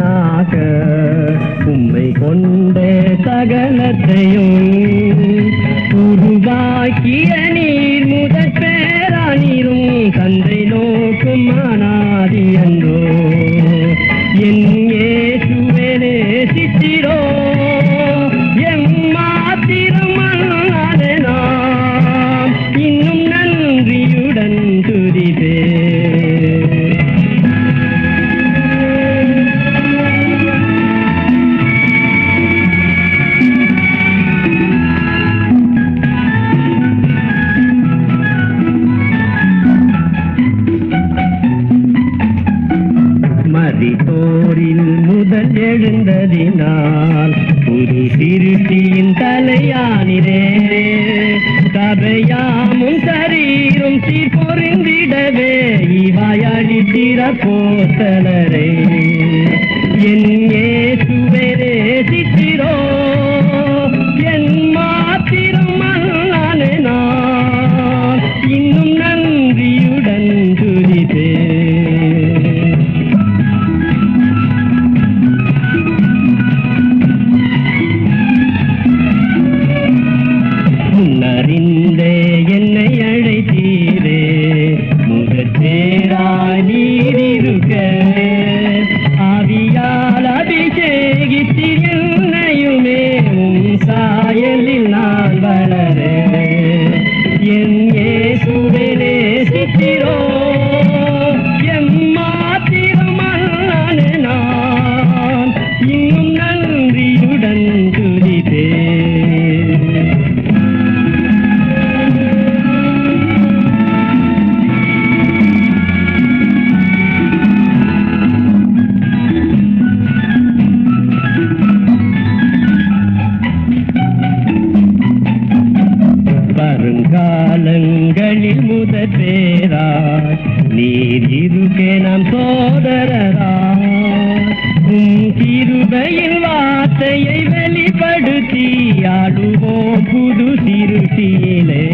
நாதனாக உம்மை கொண்ட சகலத்தையும் உருவாக்கிய நீர் முதற் பேரானீரும் தந்தை நோக்கும் அநாதி அன்றோ என் இயேசுவே நேசித்திரோ எம்மாத்திரம் அல்லாதே நாம் இன்னும் நன்றியுடன் துதிப்பே. மரித்தோரில் முதல் எழுந்ததினால் புது சிறுட்டியின் தலையானிரே சபையாமும் சரீரும் சீர்பொருந்திடவே இவாயளித்திர போத்தலரே என் இயேசுவே நேசித்திரோ என் மாத்திரம் அல்லாதே நான் இன்னும் நன்றியுடன் துதிப்பே. முன்னறிந்தே என்னை அழைத்தீரே முதற்சேராய் நீரிருக்க ஆவியால் அபிஷேகித்தீர் என்னையுமே உம் சாயலில் நான் வளர என் இயேசுவே நேசித்திரோ எம்மாத்திரம் அல்லாதே நான் இன்னும் நன்றியுடன் துதிப்பே. வருங்காலங்களில் முதற் பேராய் நீர் இருக்கே நாம் சோதரராய் உம் கிருபையின் வார்த்தையை வெளிப்படுத்தி ஆடுவோம் புது சிறுட்டியிலே.